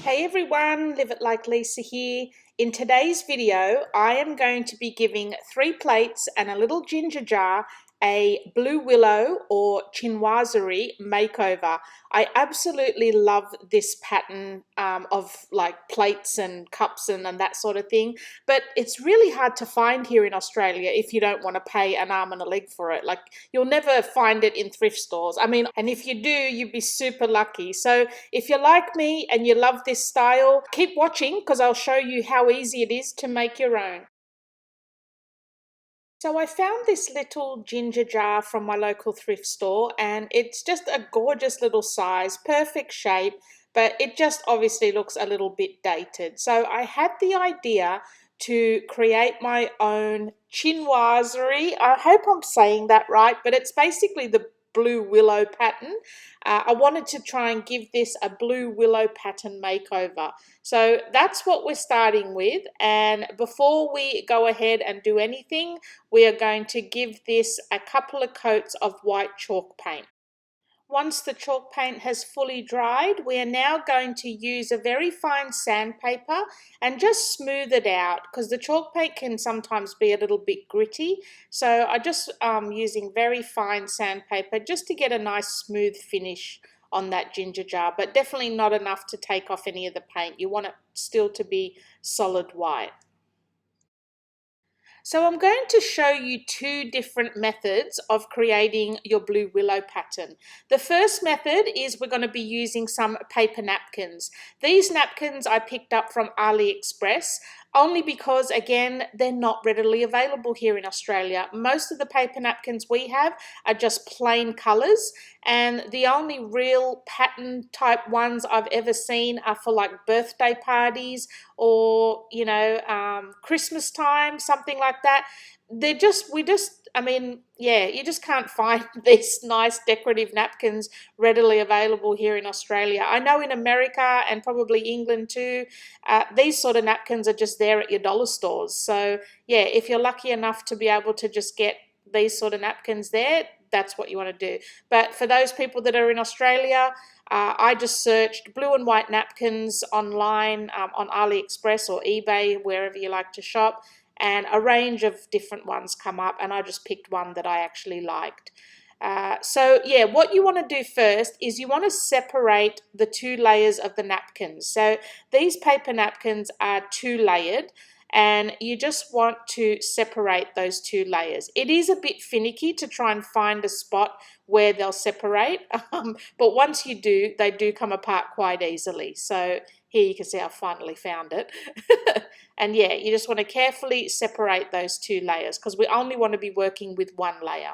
Hey everyone, Live It Like Lisa here. In today's video, I am going to be giving 3 plates and a little ginger jar a Blue Willow or Chinoiserie makeover. I absolutely love this pattern of like plates and cups and that sort of thing, but it's really hard to find here in Australia if you don't want to pay an arm and a leg for it. Like, you'll never find it in thrift stores. I mean, and if you do, you'd be super lucky. So if you're like me and you love this style, keep watching because I'll show you how easy it is to make your own. So I found this little ginger jar from my local thrift store, and it's just a gorgeous little size, perfect shape, but it just obviously looks a little bit dated. So I had the idea to create my own chinoiserie. I hope I'm saying that right, but it's basically the Blue Willow pattern. I wanted to try and give this a Blue Willow pattern makeover. So that's what we're starting with. And before we go ahead and do anything, we are going to give this a couple of coats of white chalk paint. Once the chalk paint has fully dried, we are now going to use a very fine sandpaper and just smooth it out because the chalk paint can sometimes be a little bit gritty. So I just using very fine sandpaper just to get a nice smooth finish on that ginger jar, but definitely not enough to take off any of the paint. You want it still to be solid white. So I'm going to show you 2 different methods of creating your Blue Willow pattern. The first method is we're going to be using some paper napkins. These napkins I picked up from AliExpress only because, again, they're not readily available here in Australia. Most of the paper napkins we have are just plain colours, and the only real pattern type ones I've ever seen are for like birthday parties or, Christmas time, something like that. I mean, yeah, you just can't find these nice decorative napkins readily available here in Australia. I know in America and probably England too, these sort of napkins are just there at your dollar stores. So yeah, if you're lucky enough to be able to just get these sort of napkins there, that's what you want to do. But for those people that are in Australia, I just searched blue and white napkins online on AliExpress or eBay, wherever you like to shop, and a range of different ones come up, and I just picked one that I actually liked. So yeah, what you want to do first is you want to separate the 2 layers of the napkins. So these paper napkins are 2 layered, and you just want to separate those 2 layers. It is a bit finicky to try and find a spot where they'll separate, but once you do, they do come apart quite easily. So here you can see I finally found it. And yeah, you just want to carefully separate those 2 layers because we only want to be working with 1 layer.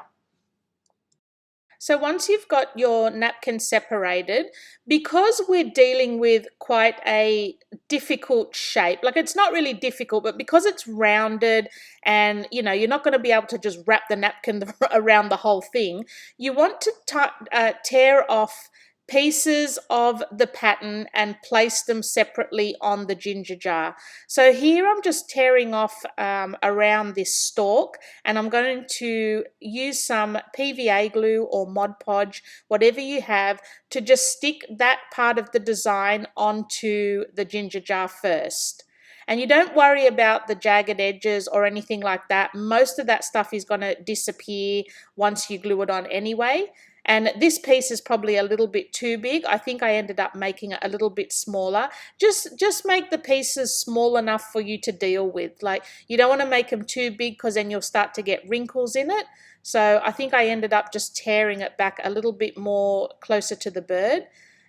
So once you've got your napkin separated, because we're dealing with quite a difficult shape, like it's not really difficult, but because it's rounded and you're not going to be able to just wrap the napkin around the whole thing, you want to tear off pieces of the pattern and place them separately on the ginger jar. So here I'm just tearing off around this stalk, and I'm going to use some PVA glue or Mod Podge, whatever you have, to just stick that part of the design onto the ginger jar first. And you don't worry about the jagged edges or anything like that. Most of that stuff is going to disappear once you glue it on anyway. And this piece is probably a little bit too big. I think I ended up making it a little bit smaller. Just make the pieces small enough for you to deal with. Like, you don't want to make them too big because then you'll start to get wrinkles in it. So I think I ended up just tearing it back a little bit more closer to the bird.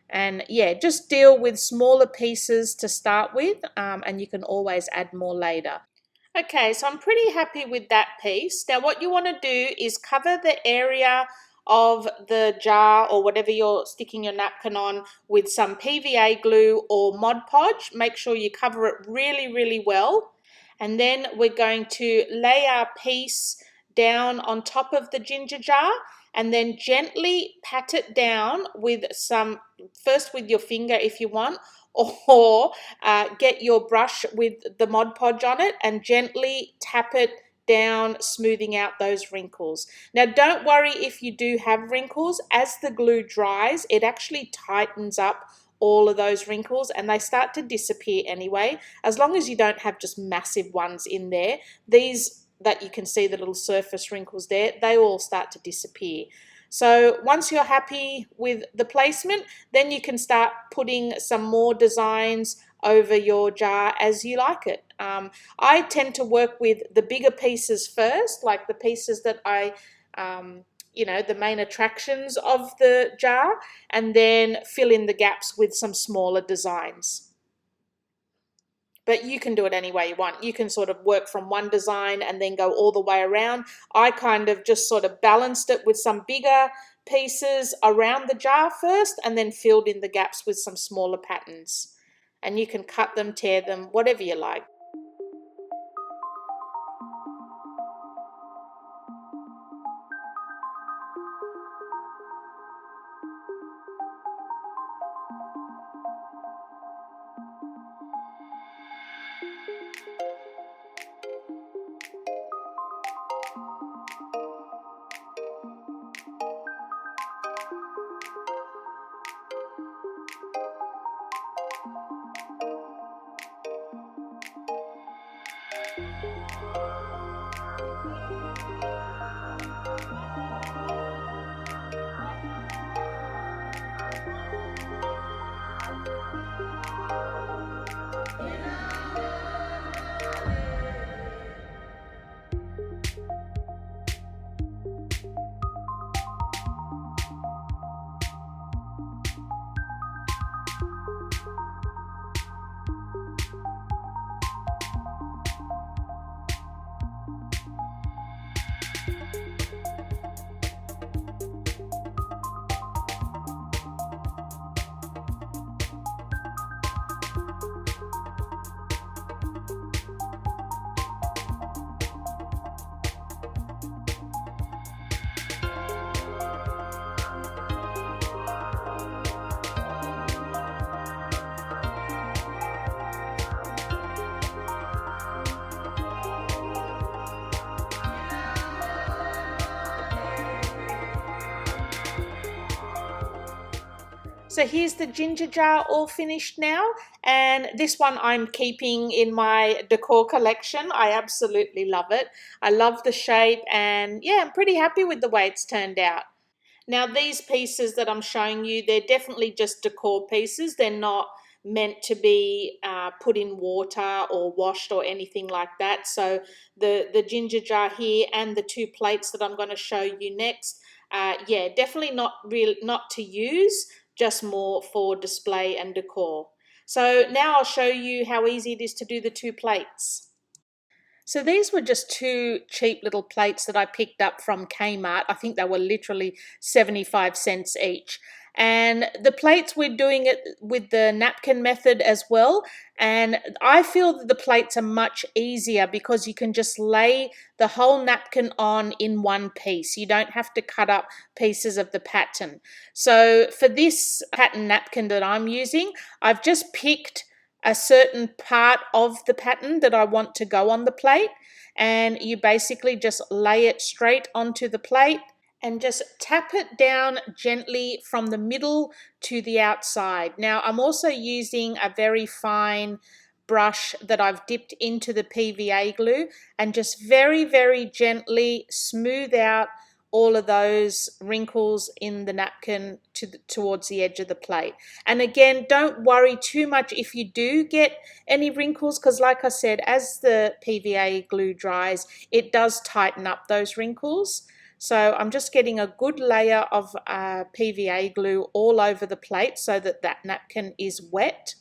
And yeah, just deal with smaller pieces to start with, and you can always add more later. Okay, so I'm pretty happy with that piece. Now what you want to do is cover the area of the jar or whatever you're sticking your napkin on with some PVA glue or Mod Podge. Make sure you cover it really, really well. And then we're going to lay our piece down on top of the ginger jar and then gently pat it down with first with your finger if you want, or get your brush with the Mod Podge on it and gently tap it down, smoothing out those wrinkles. Now don't worry if you do have wrinkles. As the glue dries, it actually tightens up all of those wrinkles, and they start to disappear anyway. As long as you don't have just massive ones in there, these that you can see the little surface wrinkles there, they all start to disappear. So once you're happy with the placement, then you can start putting some more designs over your jar as you like it. I tend to work with the bigger pieces first, like the pieces that the main attractions of the jar, and then fill in the gaps with some smaller designs. But you can do it any way you want. You can sort of work from one design and then go all the way around. I kind of just sort of balanced it with some bigger pieces around the jar first, and then filled in the gaps with some smaller patterns. And you can cut them, tear them, whatever you like. So here's the ginger jar all finished now, and this one I'm keeping in my decor collection. I absolutely love it. I love the shape, and yeah, I'm pretty happy with the way it's turned out. Now these pieces that I'm showing you, they're definitely just decor pieces. They're not meant to be put in water or washed or anything like that. So the ginger jar here and the two plates that I'm going to show you next, yeah, definitely not to use, just more for display and decor. So now I'll show you how easy it is to do the two plates. So these were just two cheap little plates that I picked up from Kmart. I think they were literally 75 cents each. And the plates, we're doing it with the napkin method as well. And I feel that the plates are much easier because you can just lay the whole napkin on in one piece. You don't have to cut up pieces of the pattern. So for this pattern napkin that I'm using, I've just picked a certain part of the pattern that I want to go on the plate, and you basically just lay it straight onto the plate and just tap it down gently from the middle to the outside. Now I'm also using a very fine brush that I've dipped into the PVA glue, and just very, very gently smooth out all of those wrinkles in the napkin towards the edge of the plate. And again, don't worry too much if you do get any wrinkles, because like I said, as the PVA glue dries, it does tighten up those wrinkles. So I'm just getting a good layer of PVA glue all over the plate so that that napkin is wet.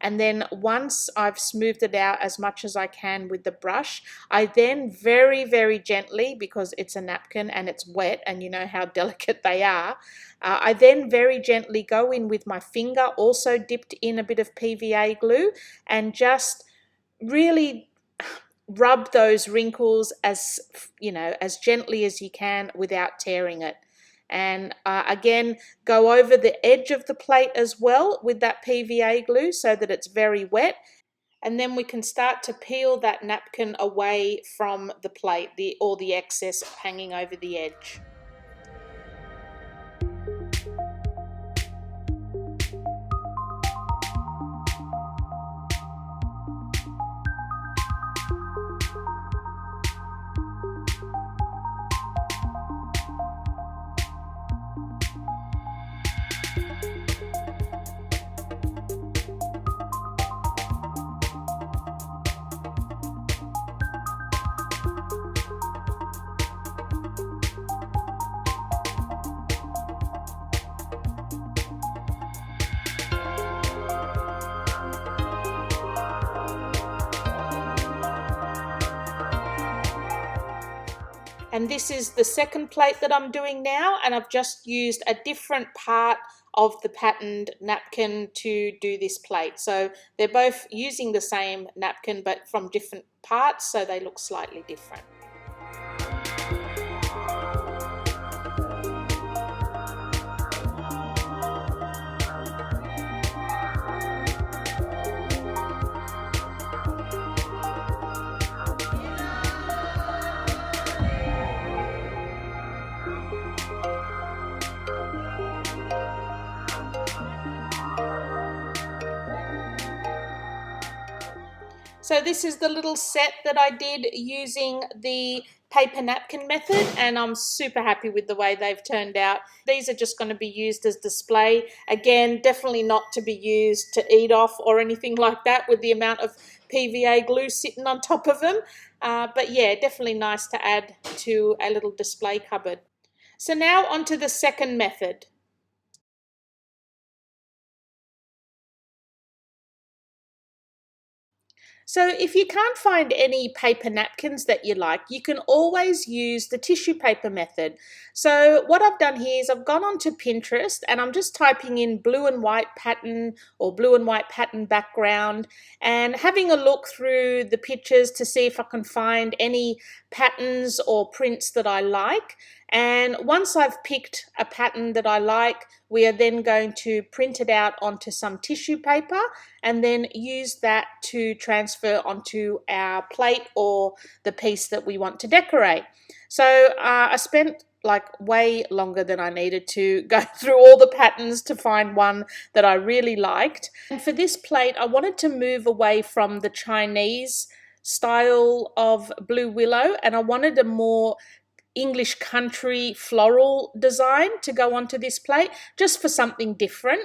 And then once I've smoothed it out as much as I can with the brush, I then very, very gently, because it's a napkin and it's wet and you know how delicate they are, I then very gently go in with my finger, also dipped in a bit of PVA glue, and just really rub those wrinkles as gently as you can without tearing it. And again, go over the edge of the plate as well with that PVA glue so that it's very wet. And then we can start to peel that napkin away from the plate, all the excess hanging over the edge. And this is the second plate that I'm doing now, and I've just used a different part of the patterned napkin to do this plate. So they're both using the same napkin but from different parts, so they look slightly different. So this is the little set that I did using the paper napkin method, and I'm super happy with the way they've turned out. These are just going to be used as display. Again, definitely not to be used to eat off or anything like that with the amount of PVA glue sitting on top of them. But yeah, definitely nice to add to a little display cupboard. So now onto the second method. So if you can't find any paper napkins that you like, you can always use the tissue paper method. So what I've done here is I've gone onto Pinterest and I'm just typing in blue and white pattern or blue and white pattern background and having a look through the pictures to see if I can find any patterns or prints that I like. And once I've picked a pattern that I like, we are then going to print it out onto some tissue paper and then use that to transfer onto our plate or the piece that we want to decorate. So I spent like way longer than I needed to go through all the patterns to find one that I really liked. And for this plate, I wanted to move away from the Chinese style of Blue Willow, and I wanted a more English country floral design to go onto this plate, just for something different.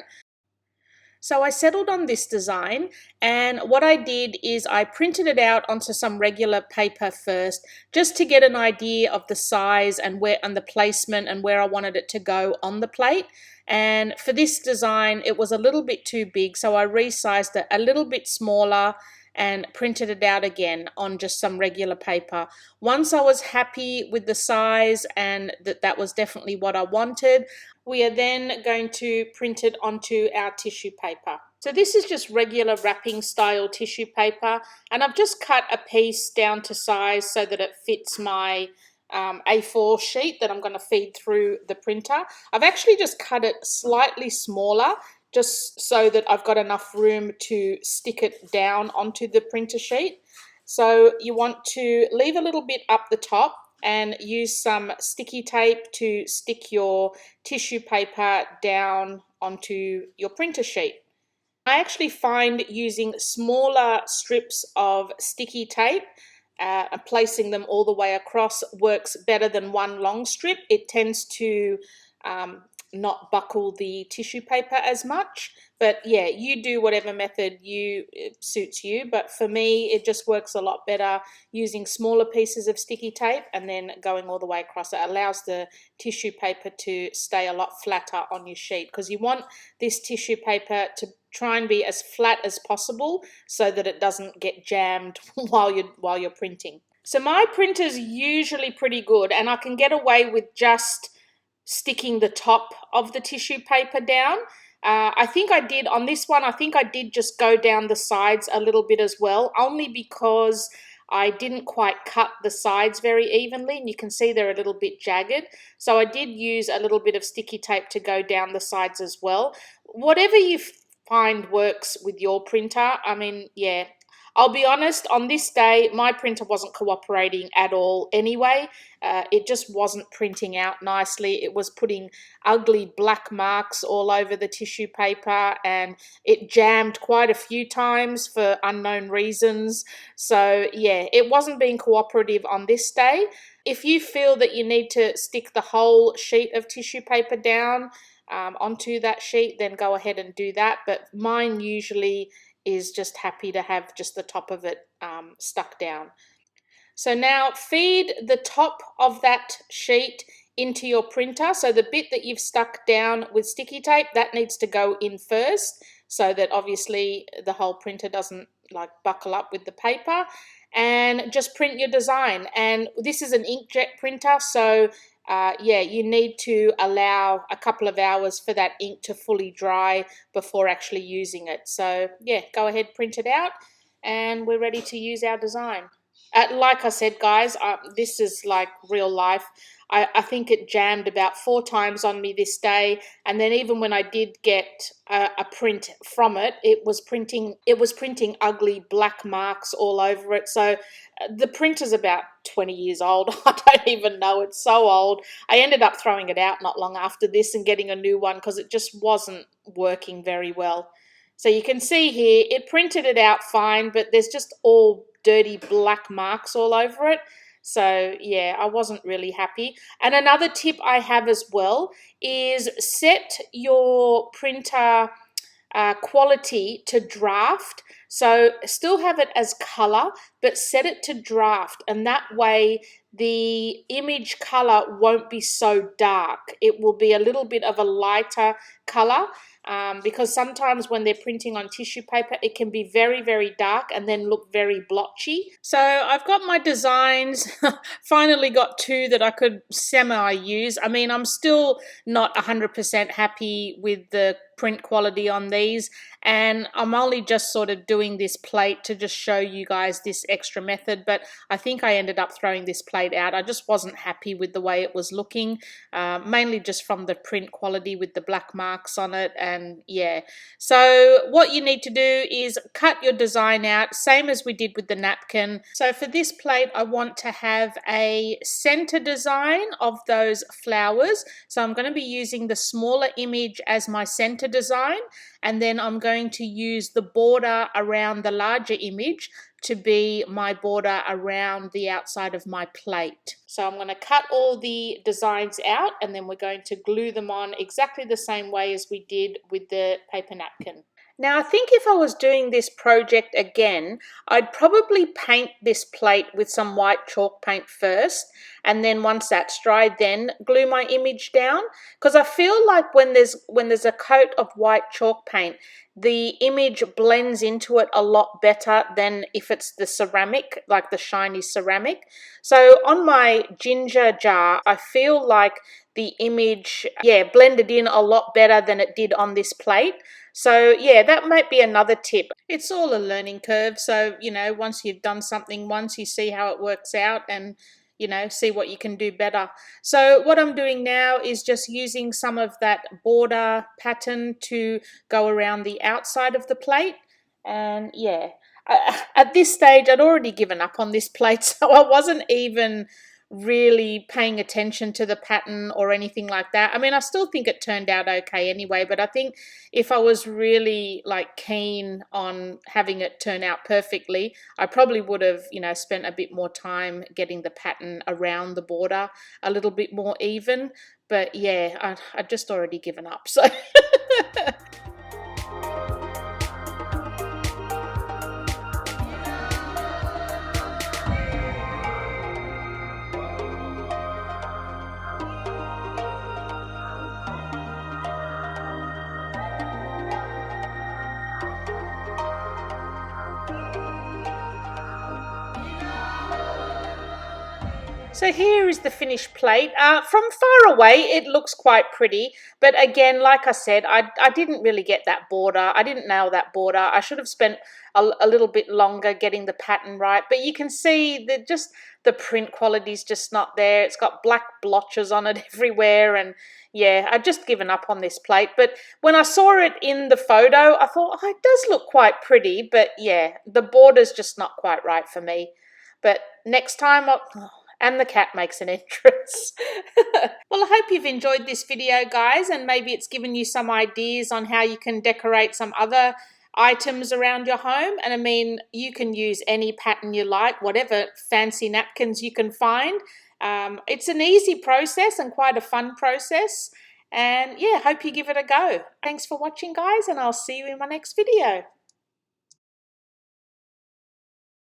So I settled on this design, and what I did is I printed it out onto some regular paper first, just to get an idea of the size and where and the placement and where I wanted it to go on the plate. And for this design, it was a little bit too big, so I resized it a little bit smaller and printed it out again on just some regular paper. Once I was happy with the size and that was definitely what I wanted, we are then going to print it onto our tissue paper. So this is just regular wrapping style tissue paper, and I've just cut a piece down to size so that it fits my A4 sheet that I'm going to feed through the printer. I've actually just cut it slightly smaller just so that I've got enough room to stick it down onto the printer sheet. So you want to leave a little bit up the top and use some sticky tape to stick your tissue paper down onto your printer sheet. I actually find using smaller strips of sticky tape and placing them all the way across works better than one long strip. It tends to not buckle the tissue paper as much, but yeah, you do whatever method suits you. But for me, it just works a lot better using smaller pieces of sticky tape and then going all the way across. It allows the tissue paper to stay a lot flatter on your sheet, because you want this tissue paper to try and be as flat as possible so that it doesn't get jammed while you're printing. So my printer's usually pretty good, and I can get away with just sticking the top of the tissue paper down. I think I did on this one, I think I did just go down the sides a little bit as well, only because I didn't quite cut the sides very evenly, and you can see they're a little bit jagged. So I did use a little bit of sticky tape to go down the sides as well. Whatever you find works with your printer. I mean, yeah, I'll be honest, on this day, my printer wasn't cooperating at all anyway. It just wasn't printing out nicely. It was putting ugly black marks all over the tissue paper, and it jammed quite a few times for unknown reasons. So yeah, it wasn't being cooperative on this day. If you feel that you need to stick the whole sheet of tissue paper down onto that sheet, then go ahead and do that. But mine usually is just happy to have just the top of it stuck down. So now feed the top of that sheet into your printer. So the bit that you've stuck down with sticky tape, that needs to go in first, so that obviously the whole printer doesn't like buckle up with the paper and just print your design. And this is an inkjet printer, so yeah, you need to allow a couple of hours for that ink to fully dry before actually using it. So yeah, go ahead, print it out, and we're ready to use our design. Like I said, guys, this is like real life. I think it jammed about 4 times on me this day, and then even when I did get a print from it, it was printing ugly black marks all over it. So the printer's about 20 years old. I don't even know, it's so old. I ended up throwing it out not long after this and getting a new one because it just wasn't working very well. So you can see here, it printed it out fine, but there's just all dirty black marks all over it. So yeah, I wasn't really happy. And another tip I have as well is set your printer quality to draft. So still have it as color, but set it to draft, and that way the image color won't be so dark. It will be a little bit of a lighter color, because sometimes when they're printing on tissue paper, it can be very, very dark and then look very blotchy. So I've got my designs, finally got 2 that I could semi-use. I mean, I'm still not 100% happy with the print quality on these, and I'm only just sort of doing this plate to just show you guys this extra method, but I think I ended up throwing this plate out. I just wasn't happy with the way it was looking, mainly just from the print quality with the black marks on it. And yeah, so what you need to do is cut your design out, same as we did with the napkin. So for this plate, I want to have a center design of those flowers, so I'm going to be using the smaller image as my center design, and then I'm going to use the border around the larger image to be my border around the outside of my plate. So I'm going to cut all the designs out, and then we're going to glue them on exactly the same way as we did with the paper napkin. Now, I think if I was doing this project again, I'd probably paint this plate with some white chalk paint first, and then once that's dried, then glue my image down, because I feel like when there's a coat of white chalk paint, the image blends into it a lot better than if it's the ceramic, like the shiny ceramic. So on my ginger jar, I feel like the image, yeah, blended in a lot better than it did on this plate. So yeah, that might be another tip. It's all a learning curve. So, you know, once you've done something once, you see how it works out and, you know, see what you can do better. So what I'm doing now is just using some of that border pattern to go around the outside of the plate. And yeah, at this stage, I'd already given up on this plate, so I wasn't even really paying attention to the pattern or anything like that. I mean, I still think it turned out okay anyway, but I think if I was really like keen on having it turn out perfectly, I probably would have, you know, spent a bit more time getting the pattern around the border a little bit more even. But yeah, I'd just already given up, so So here is the finished plate. From far away, it looks quite pretty. But again, like I said, I didn't really get that border. I didn't nail that border. I should have spent a little bit longer getting the pattern right. But you can see that just the print quality is just not there. It's got black blotches on it everywhere. And yeah, I'd just given up on this plate. But when I saw it in the photo, I thought, oh, it does look quite pretty. But yeah, the border's just not quite right for me. But next time, and the cat makes an entrance. Well, I hope you've enjoyed this video, guys, and maybe it's given you some ideas on how you can decorate some other items around your home. And I mean, you can use any pattern you like, whatever fancy napkins you can find. It's an easy process and quite a fun process. And yeah, hope you give it a go. Thanks for watching, guys, and I'll see you in my next video.